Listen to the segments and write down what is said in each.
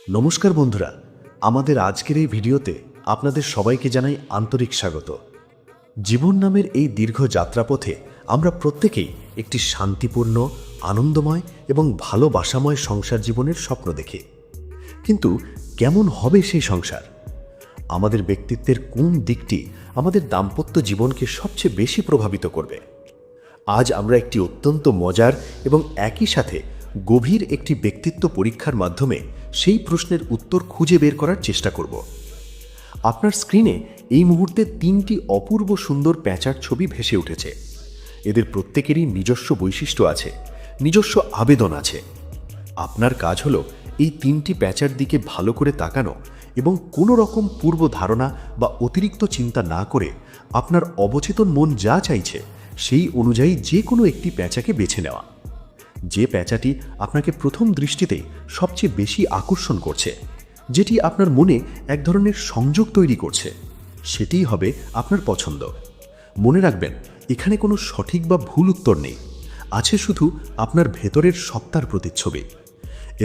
নমস্কার বন্ধুরা, আমাদের আজকের এই ভিডিওতে আপনাদের সবাইকে জানাই আন্তরিক স্বাগত। জীবন নামের এই দীর্ঘ যাত্রাপথে আমরা প্রত্যেকেই একটি শান্তিপূর্ণ, আনন্দময় এবং ভালোবাসাময় সংসার জীবনের স্বপ্ন দেখি। কিন্তু কেমন হবে সেই সংসার? আমাদের ব্যক্তিত্বের কোন দিকটি আমাদের দাম্পত্য জীবনকে সবচেয়ে বেশি প্রভাবিত করবে? আজ আমরা একটি অত্যন্ত মজার এবং একই সাথে গভীর একটি ব্যক্তিত্ব পরীক্ষার মাধ্যমে সেই প্রশ্নের উত্তর খুঁজে বের করার চেষ্টা করব। আপনার স্ক্রিনে এই মুহূর্তে 3টি অপূর্ব সুন্দর প্যাঁচার ছবি ভেসে উঠেছে। এদের প্রত্যেকেরই নিজস্ব বৈশিষ্ট্য আছে, নিজস্ব আবেদন আছে। আপনার কাজ হলো এই 3টি প্যাঁচার দিকে ভালো করে তাকানো এবং কোনো রকম পূর্ব ধারণা বা অতিরিক্ত চিন্তা না করে আপনার অবচেতন মন যা চাইছে সেই অনুযায়ী যে কোনো একটি প্যাঁচাকে বেছে নেওয়া। যে প্যাঁচাটি আপনাকে প্রথম দৃষ্টিতেই সবচেয়ে বেশি আকর্ষণ করছে, যেটি আপনার মনে এক ধরনের সংযোগ তৈরি করছে, সেটিই হবে আপনার পছন্দ। মনে রাখবেন, এখানে কোনো সঠিক বা ভুল উত্তর নেই, আছে শুধু আপনার ভেতরের সত্তার প্রতিচ্ছবি।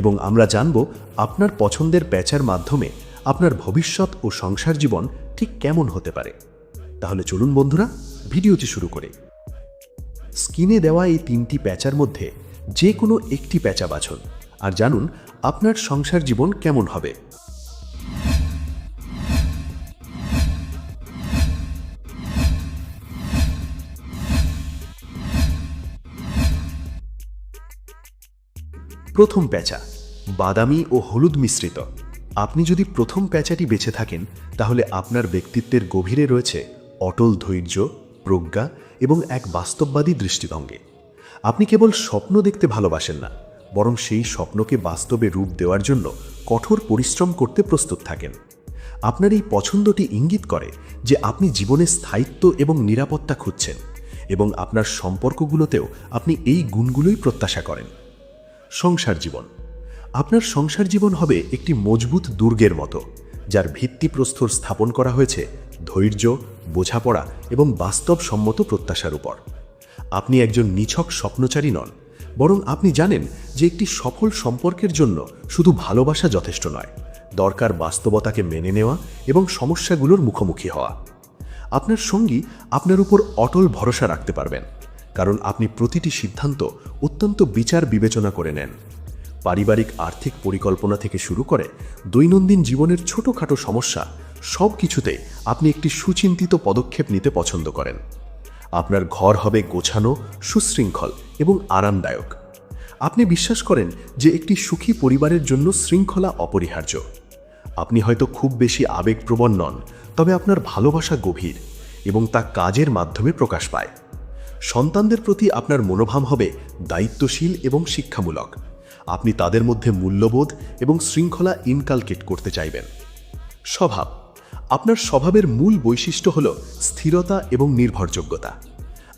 এবং আমরা জানব আপনার পছন্দের প্যাঁচার মাধ্যমে আপনার ভবিষ্যৎ ও সংসার জীবন ঠিক কেমন হতে পারে। তাহলে চলুন বন্ধুরা, ভিডিওটি শুরু করি। স্ক্রিনে দেওয়া এই 3টি প্যাঁচার মধ্যে যে কোনো একটি প্যাঁচা বাছুন আর জানুন আপনার সংসার জীবন কেমন হবে। প্রথম প্যাঁচা, বাদামি ও হলুদ মিশ্রিত। আপনি যদি প্রথম প্যাঁচাটি বেছে থাকেন, তাহলে আপনার ব্যক্তিত্বের গভীরে রয়েছে অটল ধৈর্য, প্রজ্ঞা এবং এক বাস্তববাদী দৃষ্টিভঙ্গি। আপনি কেবল স্বপ্ন দেখতে ভালোবাসেন না, বরং সেই স্বপ্নকে বাস্তবে রূপ দেওয়ার জন্য কঠোর পরিশ্রম করতে প্রস্তুত থাকেন। আপনার এই পছন্দটি ইঙ্গিত করে যে আপনি জীবনে স্থায়িত্ব এবং নিরাপত্তা খুঁজছেন, এবং আপনার সম্পর্কগুলোতেও আপনি এই গুণগুলোই প্রত্যাশা করেন। সংসার জীবন, আপনার সংসার জীবন হবে একটি মজবুত দুর্গের মতো, যার ভিত্তিপ্রস্তর স্থাপন করা হয়েছে ধৈর্য, বোঝাপড়া এবং বাস্তবসম্মত প্রত্যাশার উপর। আপনি একজন নিছক স্বপ্নচারী নন, বরং আপনি জানেন যে একটি সফল সম্পর্কের জন্য শুধু ভালোবাসা যথেষ্ট নয়, দরকার বাস্তবতাকে মেনে নেওয়া এবং সমস্যাগুলোর মুখোমুখি হওয়া। আপনার সঙ্গী আপনার উপর অটল ভরসা রাখতে পারবেন, কারণ আপনি প্রতিটি সিদ্ধান্ত অত্যন্ত বিচার বিবেচনা করে নেন। পারিবারিক আর্থিক পরিকল্পনা থেকে শুরু করে দৈনন্দিন জীবনের ছোটখাটো সমস্যা, সব কিছুতে আপনি একটি সুচিন্তিত পদক্ষেপ নিতে পছন্দ করেন। আপনার ঘর হবে গোছানো, সুশৃঙ্খল এবং আরামদায়ক। আপনি বিশ্বাস করেন যে একটি সুখী পরিবারের জন্য শৃঙ্খলা অপরিহার্য। আপনি হয়তো খুব বেশি আবেগপ্রবণ নন, তবে আপনার ভালোবাসা গভীর এবং তা কাজের মাধ্যমে প্রকাশ পায়। সন্তানদের প্রতি আপনার মনোভাব হবে দায়িত্বশীল এবং শিক্ষামূলক। আপনি তাদের মধ্যে মূল্যবোধ এবং শৃঙ্খলা ইনকালকেট করতে চাইবেন। স্বভাব, আপনার স্বভাবের মূল বৈশিষ্ট্য হল স্থিরতা এবং নির্ভরযোগ্যতা।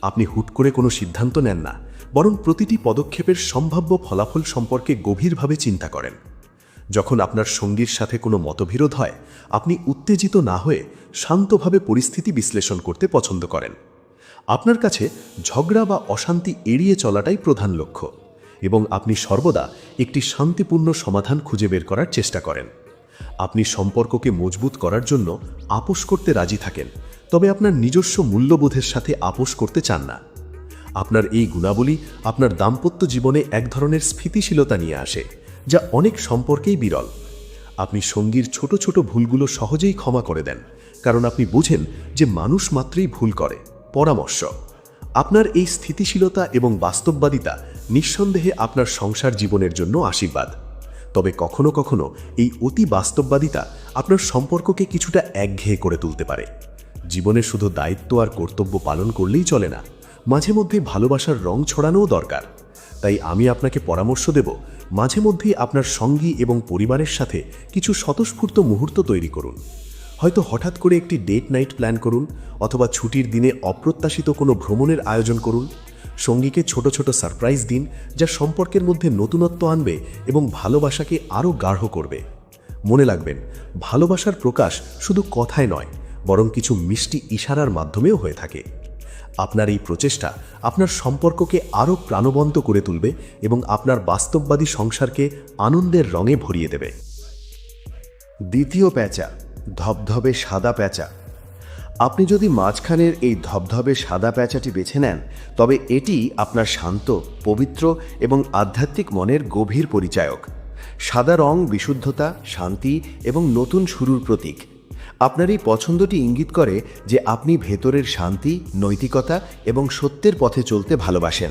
আপনি হুট করে কোনো সিদ্ধান্ত নেন না, বরং প্রতিটি পদক্ষেপের সম্ভাব্য ফলাফল সম্পর্কে গভীরভাবে চিন্তা করেন। যখন আপনার সঙ্গীর সাথে কোনো মতবিরোধ হয়, আপনি উত্তেজিত না হয়ে শান্তভাবে পরিস্থিতি বিশ্লেষণ করতে পছন্দ করেন। আপনার কাছে ঝগড়া বা অশান্তি এড়িয়ে চলাটাই প্রধান লক্ষ্য, এবং আপনি সর্বদা একটি শান্তিপূর্ণ সমাধান খুঁজে বের করার চেষ্টা করেন। আপনি সম্পর্ককে মজবুত করার জন্য আপোষ করতে রাজি থাকেন, তবে আপনার নিজস্ব মূল্যবোধের সাথে আপোষ করতে চান না। আপনার এই গুণাবলী আপনার দাম্পত্য জীবনে এক ধরনের স্থিতিশীলতা নিয়ে আসে, যা অনেক সম্পর্কেই বিরল। আপনি সঙ্গীর ছোট ছোট ভুলগুলো সহজেই ক্ষমা করে দেন, কারণ আপনি বুঝেন যে মানুষ মাত্রই ভুল করে। পরামর্শ, আপনার এই স্থিতিশীলতা এবং বাস্তববাদিতা নিঃসন্দেহে আপনার সংসার জীবনের জন্য আশীর্বাদ। তবে কখনো কখনো এই অতি বাস্তববাদিতা আপনার সম্পর্ককে কিছুটা একঘেয়ে করে তুলতে পারে। জীবনে শুধু দায়িত্ব আর কর্তব্য পালন করলেই চলে না, মাঝে মধ্যে ভালোবাসার রং ছড়ানোও দরকার। তাই আমি আপনাকে পরামর্শ দেব, মাঝে মধ্যেই আপনার সঙ্গী এবং পরিবারের সাথে কিছু স্বতঃস্ফূর্ত মুহূর্ত তৈরি করুন। হয়তো হঠাৎ করে একটি ডেট নাইট প্ল্যান করুন, অথবা ছুটির দিনে অপ্রত্যাশিত কোনো ভ্রমণের আয়োজন করুন। সঙ্গীকে ছোট ছোট সারপ্রাইজ দিন, যা সম্পর্কের মধ্যে নতুনত্ব আনবে এবং ভালোবাসাকে আরও গাঢ় করবে। মনে রাখবেন, ভালোবাসার প্রকাশ শুধু কথায় নয়, বরং কিছু মিষ্টি ইশারার মাধ্যমেও হয়ে থাকে। আপনার এই প্রচেষ্টা আপনার সম্পর্ককে আরও প্রাণবন্ত করে তুলবে এবং আপনার বাস্তববাদী সংসারকে আনন্দের রঙে ভরিয়ে দেবে। দ্বিতীয় প্যাঁচা, ধবধবে সাদা প্যাঁচা। আপনি যদি মাঝখানের এই ধবধবে সাদা প্যাঁচাটি বেছে নেন, তবে এটি আপনার শান্ত, পবিত্র এবং আধ্যাত্মিক মনের গভীর পরিচায়ক। সাদা রং বিশুদ্ধতা, শান্তি এবং নতুন শুরুর প্রতীক। আপনার এই পছন্দটি ইঙ্গিত করে যে আপনি ভেতরের শান্তি, নৈতিকতা এবং সত্যের পথে চলতে ভালোবাসেন।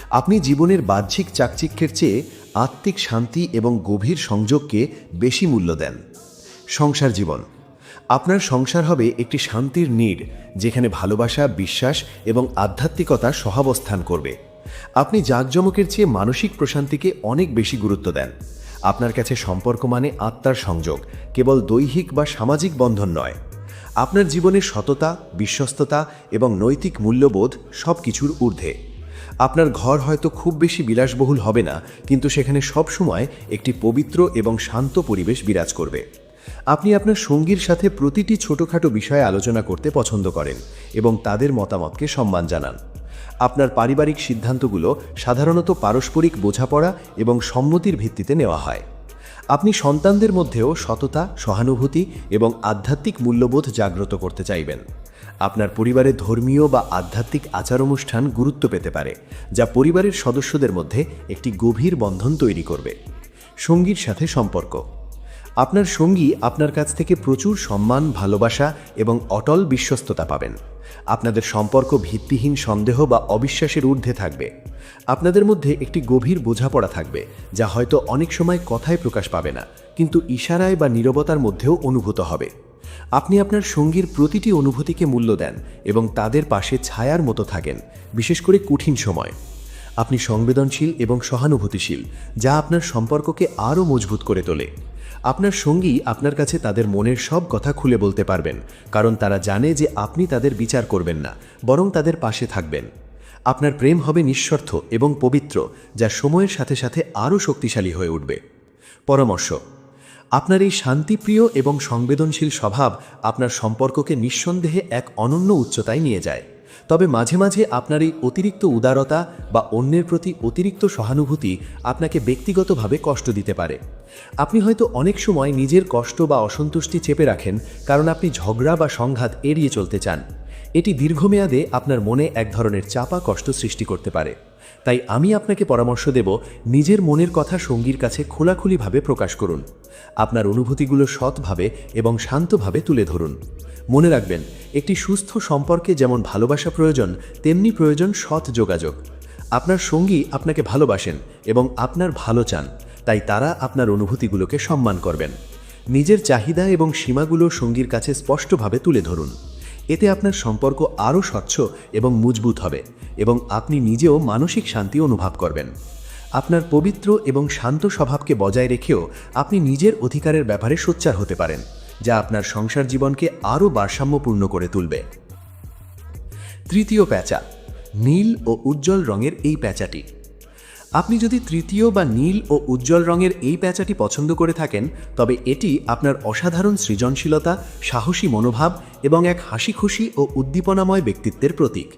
আপনি জীবনের বাহ্যিক চাকচিক্যের চেয়ে আত্মিক শান্তি এবং গভীর সংযোগকে বেশি মূল্য দেন। সংসার জীবন। আপনার সংসার হবে একটি শান্তির নীড়, যেখানে ভালোবাসা, বিশ্বাস এবং আধ্যাত্মিকতা সহাবস্থান করবে। আপনি জাঁকজমকের চেয়ে মানসিক প্রশান্তিকে অনেক বেশি গুরুত্ব দেন। আপনার কাছে সম্পর্ক মানে আত্মার সংযোগ, কেবল দৈহিক বা সামাজিক বন্ধন নয়। আপনার জীবনের সততা, বিশ্বস্ততা এবং নৈতিক মূল্যবোধ সব কিছুর ঊর্ধ্বে। আপনার ঘর হয়তো খুব বেশি বিলাসবহুল হবে না, কিন্তু সেখানে সবসময় একটি পবিত্র এবং শান্ত পরিবেশ বিরাজ করবে। আপনি আপনার সঙ্গীর সাথে প্রতিটি ছোটখাটো বিষয়ে আলোচনা করতে পছন্দ করেন এবং তাদের মতামতকে সম্মান জানান। আপনার পারিবারিক সিদ্ধান্তগুলো সাধারণত পারস্পরিক বোঝাপড়া এবং সম্মতির ভিত্তিতে নেওয়া হয়। আপনি সন্তানদের মধ্যেও সততা, সহানুভূতি এবং আধ্যাত্মিক মূল্যবোধ জাগ্রত করতে চাইবেন। আপনার পরিবারে ধর্মীয় বা আধ্যাত্মিক আচার অনুষ্ঠান গুরুত্ব পেতে পারে, যা পরিবারের সদস্যদের মধ্যে একটি গভীর বন্ধন তৈরি করবে। সঙ্গীর সাথে সম্পর্ক। আপনার সঙ্গী আপনার কাছ থেকে প্রচুর সম্মান, ভালোবাসা এবং অটল বিশ্বস্ততা পাবেন। আপনাদের সম্পর্ক ভিত্তিহীন সন্দেহ বা অবিশ্বাসের ঊর্ধ্বে থাকবে। আপনাদের মধ্যে একটি গভীর বোঝাপড়া থাকবে, যা হয়তো অনেক সময় কথায় প্রকাশ পাবে না, কিন্তু ইশারায় বা নীরবতার মধ্যেও অনুভূত হবে। আপনি আপনার সঙ্গীর প্রতিটি অনুভূতিকে মূল্য দেন এবং তাদের পাশে ছায়ার মতো থাকেন, বিশেষ করে কঠিন সময়। আপনি সংবেদনশীল এবং সহানুভূতিশীল, যা আপনার সম্পর্ককে আরও মজবুত করে তোলে। আপনার সঙ্গী আপনার কাছে তাদের মনের সব কথা খুলে বলতে পারবেন, কারণ তারা জানে যে আপনি তাদের বিচার করবেন না, বরং তাদের পাশে থাকবেন। আপনার প্রেম হবে নিঃস্বার্থ এবং পবিত্র, যা সময়ের সাথে সাথে আরও শক্তিশালী হয়ে উঠবে। পরামর্শ। আপনার এই শান্তিপ্রিয় এবং সংবেদনশীল স্বভাব আপনার সম্পর্ককে নিঃসন্দেহে এক অনন্য উচ্চতায় নিয়ে যায়। তবে মাঝে মাঝে আপনার এই অতিরিক্ত উদারতা বা অন্যের প্রতি অতিরিক্ত সহানুভূতি আপনাকে ব্যক্তিগতভাবে কষ্ট দিতে পারে। আপনি হয়তো অনেক সময় নিজের কষ্ট বা অসন্তুষ্টি চেপে রাখেন, কারণ আপনি ঝগড়া বা সংঘাত এড়িয়ে চলতে চান। এটি দীর্ঘমেয়াদে আপনার মনে এক ধরনের চাপা কষ্ট সৃষ্টি করতে পারে। তাই আমি আপনাকে পরামর্শ দেব, নিজের মনের কথা সঙ্গীর কাছে খোলাখুলিভাবে প্রকাশ করুন। আপনার অনুভূতিগুলো সৎভাবে এবং শান্তভাবে তুলে ধরুন। মনে রাখবেন, একটি সুস্থ সম্পর্কে যেমন ভালোবাসা প্রয়োজন, তেমনি প্রয়োজন সৎ যোগাযোগ। আপনার সঙ্গী আপনাকে ভালোবাসেন এবং আপনার ভালো চান, তাই তারা আপনার অনুভূতিগুলোকে সম্মান করবেন। নিজের চাহিদা এবং সীমাগুলো সঙ্গীর কাছে স্পষ্টভাবে তুলে ধরুন। এতে আপনার সম্পর্ক আরও স্বচ্ছ এবং মজবুত হবে এবং আপনি নিজেও মানসিক শান্তি অনুভব করবেন। আপনার পবিত্র এবং শান্ত স্বভাবকে বজায় রেখেও আপনি নিজের অধিকারের ব্যাপারে সোচ্চার হতে পারেন, যা আপনার সংসার জীবনকে আরও ভারসাম্যপূর্ণ করে তুলবে। তৃতীয় প্যাঁচা, নীল ও উজ্জ্বল রঙের এই প্যাঁচাটি। আপনি যদি তৃতীয় বা নীল ও উজ্জ্বল রঙের এই প্যাঁচাটি পছন্দ করে থাকেন, তবে এটি আপনার অসাধারণ সৃজনশীলতা, সাহসী মনোভাব এবং এক হাসিখুশি ও উদ্দীপনাময় ব্যক্তিত্বের প্রতীক।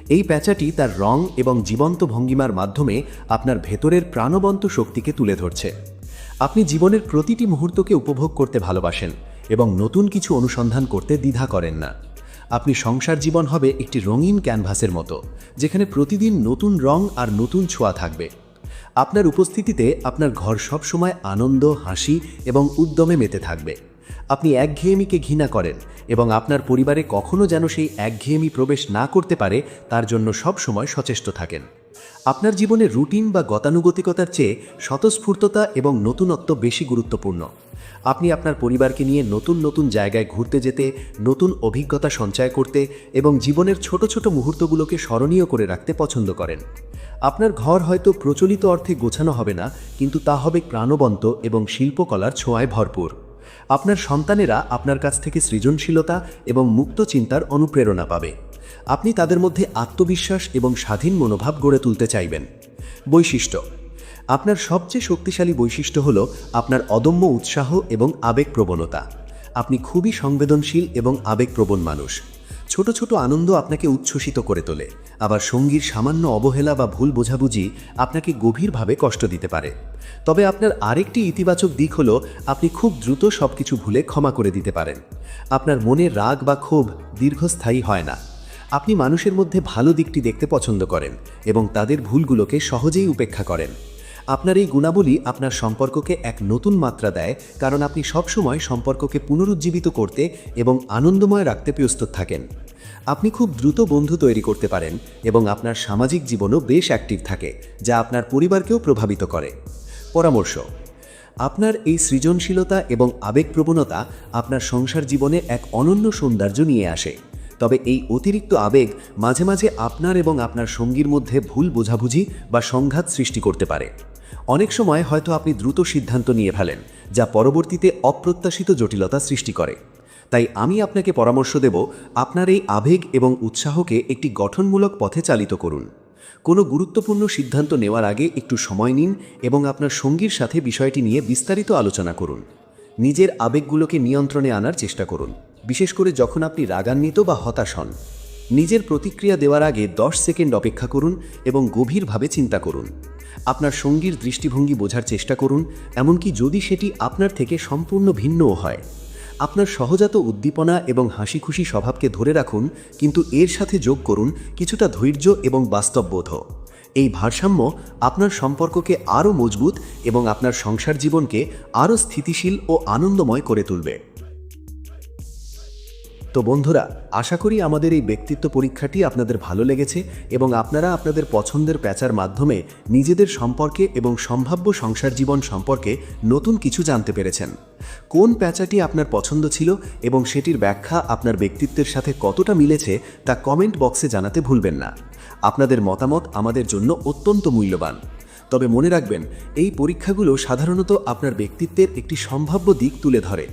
এই প্যাঁচাটি তার রং এবং জীবন্ত ভঙ্গিমার মাধ্যমে আপনার ভেতরের প্রাণবন্ত শক্তিকে তুলে ধরছে। আপনি জীবনের প্রতিটি মুহূর্তকে উপভোগ করতে ভালোবাসেন এবং নতুন কিছু অনুসন্ধান করতে দ্বিধা করেন না। আপনি সংসার জীবন হবে একটি রঙিন ক্যানভাসের মতো, যেখানে প্রতিদিন নতুন রং আর নতুন ছোঁয়া থাকবে। আপনার উপস্থিতিতে আপনার ঘর সবসময় আনন্দ, হাসি এবং উদ্যমে মেতে থাকবে। আপনি একঘেয়েমিকে ঘৃণা করেন এবং আপনার পরিবারে কখনো যেন সেই একঘেয়েমি প্রবেশ না করতে পারে তার জন্য সবসময় সচেষ্ট থাকেন। আপনার জীবনে রুটিন বা গতানুগতিকতার চেয়ে স্বতঃস্ফূর্ততা এবং নতুনত্ব বেশি গুরুত্বপূর্ণ। আপনি আপনার পরিবারকে নিয়ে নতুন নতুন জায়গায় ঘুরতে যেতে, নতুন অভিজ্ঞতা সঞ্চয় করতে এবং জীবনের ছোট ছোট মুহূর্তগুলোকে স্মরণীয় করে রাখতে পছন্দ করেন। আপনার ঘর হয়তো প্রচলিত অর্থে গোছানো হবে না, কিন্তু তা হবে প্রাণবন্ত এবং শিল্পকলার ছোঁয়ায় ভরপুর। আপনার সন্তানেরা আপনার কাছ থেকে সৃজনশীলতা এবং মুক্ত চিন্তার অনুপ্রেরণা পাবে। আপনি তাদের মধ্যে আত্মবিশ্বাস এবং স্বাধীন মনোভাব গড়ে তুলতে চাইবেন। বৈশিষ্ট্য। আপনার সবচেয়ে শক্তিশালী বৈশিষ্ট্য হল আপনার অদম্য উৎসাহ এবং আবেগপ্রবণতা। আপনি খুবই সংবেদনশীল এবং আবেগপ্রবণ মানুষ। ছোট ছোট আনন্দ আপনাকে উচ্ছ্বসিত করে তোলে, আবার সঙ্গীর সামান্য অবহেলা বা ভুল বোঝাবুঝি আপনাকে গভীরভাবে কষ্ট দিতে পারে। তবে আপনার আরেকটি ইতিবাচক দিক হলো আপনি খুব দ্রুত সবকিছু ভুলে ক্ষমা করে দিতে পারেন। আপনার মনে রাগ বা ক্ষোভ দীর্ঘস্থায়ী হয় না। আপনি মানুষের মধ্যে ভালো দিকটি দেখতে পছন্দ করেন এবং তাদের ভুলগুলোকে সহজেই উপেক্ষা করেন। আপনার এই গুণাবলী আপনার সম্পর্ককে এক নতুন মাত্রা দেয়, কারণ আপনি সবসময় সম্পর্ককে পুনরুজ্জীবিত করতে এবং আনন্দময় রাখতে প্রস্তুত থাকেন। আপনি খুব দ্রুত বন্ধু তৈরি করতে পারেন এবং আপনার সামাজিক জীবনও বেশ অ্যাক্টিভ থাকে, যা আপনার পরিবারকেও প্রভাবিত করে। পরামর্শ: আপনার এই সৃজনশীলতা এবং আবেগপ্রবণতা আপনার সংসার জীবনে এক অনন্য সৌন্দর্য নিয়ে আসে। তবে এই অতিরিক্ত আবেগ মাঝে মাঝে আপনার এবং আপনার সঙ্গীর মধ্যে ভুল বোঝাবুঝি বা সংঘাত সৃষ্টি করতে পারে। অনেক সময় হয়তো আপনি দ্রুত সিদ্ধান্ত নিয়ে ফেলেন, যা পরবর্তীতে অপ্রত্যাশিত জটিলতা সৃষ্টি করে। তাই আমি আপনাকে পরামর্শ দেব, আপনার এই আবেগ এবং উৎসাহকে একটি গঠনমূলক পথে চালিত করুন। কোনো গুরুত্বপূর্ণ সিদ্ধান্ত নেওয়ার আগে একটু সময় নিন এবং আপনার সঙ্গীর সাথে বিষয়টি নিয়ে বিস্তারিত আলোচনা করুন। নিজের আবেগগুলোকে নিয়ন্ত্রণে আনার চেষ্টা করুন, বিশেষ করে যখন আপনি রাগান্বিত বা হতাশ হন। নিজের প্রতিক্রিয়া দেওয়ার আগে 10 সেকেন্ড অপেক্ষা করুন এবং গভীরভাবে চিন্তা করুন। আপনার সঙ্গীর দৃষ্টিভঙ্গি বোঝার চেষ্টা করুন, এমনকি যদি সেটি আপনার থেকে সম্পূর্ণ ভিন্নও হয়। আপনার সহজাত উদ্দীপনা এবং হাসিখুশি স্বভাবকে ধরে রাখুন, কিন্তু এর সাথে যোগ করুন কিছুটা ধৈর্য এবং বাস্তববোধ। এই ভারসাম্য আপনার সম্পর্ককে আরও মজবুত এবং আপনার সংসার জীবনকে আরও স্থিতিশীল ও আনন্দময় করে তুলবে। তো বন্ধুরা, আশা করি আমাদের এই ব্যক্তিত্ব পরীক্ষাটি আপনাদের ভালো লেগেছে এবং আপনারা আপনাদের পছন্দের প্যাঁচার মাধ্যমে নিজেদের সম্পর্কে এবং সম্ভাব্য সংসার জীবন সম্পর্কে নতুন কিছু জানতে পেরেছেন। কোন প্যাঁচাটি আপনার পছন্দ ছিল এবং সেটির ব্যাখ্যা আপনার ব্যক্তিত্বের সাথে কতটা মিলেছে তা কমেন্ট বক্সে জানাতে ভুলবেন না। আপনাদের মতামত আমাদের জন্য অত্যন্ত মূল্যবান। তবে মনে রাখবেন, এই পরীক্ষাগুলো সাধারণত আপনার ব্যক্তিত্বের একটি সম্ভাব্য দিক তুলে ধরে।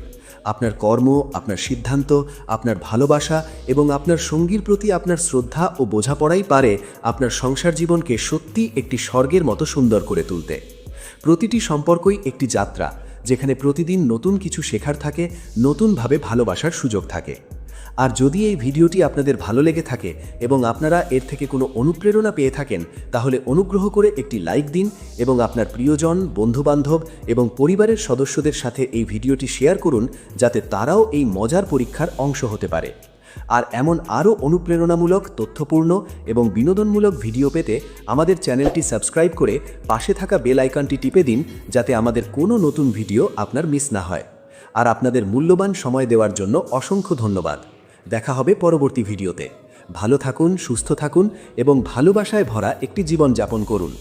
আপনার কর্ম, আপনার সিদ্ধান্ত, আপনার ভালোবাসা এবং আপনার সঙ্গীর প্রতি আপনার শ্রদ্ধা ও বোঝাপড়াই পারে আপনার সংসার জীবনকে সত্যি একটি স্বর্গের মতো সুন্দর করে তুলতে। প্রতিটি সম্পর্কই একটি যাত্রা, যেখানে প্রতিদিন নতুন কিছু শেখার থাকে, নতুনভাবে ভালোবাসার সুযোগ থাকে। আর যদি এই ভিডিওটি আপনাদের ভালো লেগে থাকে এবং আপনারা এর থেকে কোনো অনুপ্রেরণা পেয়ে থাকেন, তাহলে অনুগ্রহ করে একটি লাইক দিন এবং আপনার প্রিয়জন, বন্ধুবান্ধব এবং পরিবারের সদস্যদের সাথে এই ভিডিওটি শেয়ার করুন, যাতে তারাও এই মজার পরীক্ষার অংশ হতে পারে। আর এমন আরও অনুপ্রেরণামূলক, তথ্যপূর্ণ এবং বিনোদনমূলক ভিডিও পেতে আমাদের চ্যানেলটি সাবস্ক্রাইব করে পাশে থাকা বেল আইকনটি টিপে দিন, যাতে আমাদের কোনো নতুন ভিডিও আপনার মিস না হয়। আর আপনাদের মূল্যবান সময় দেওয়ার জন্য অসংখ্য ধন্যবাদ। দেখা হবে পরবর্তী ভিডিওতে। ভালো থাকুন, সুস্থ থাকুন এবং ভালোবাসায় ভরা একটি জীবন যাপন করুন।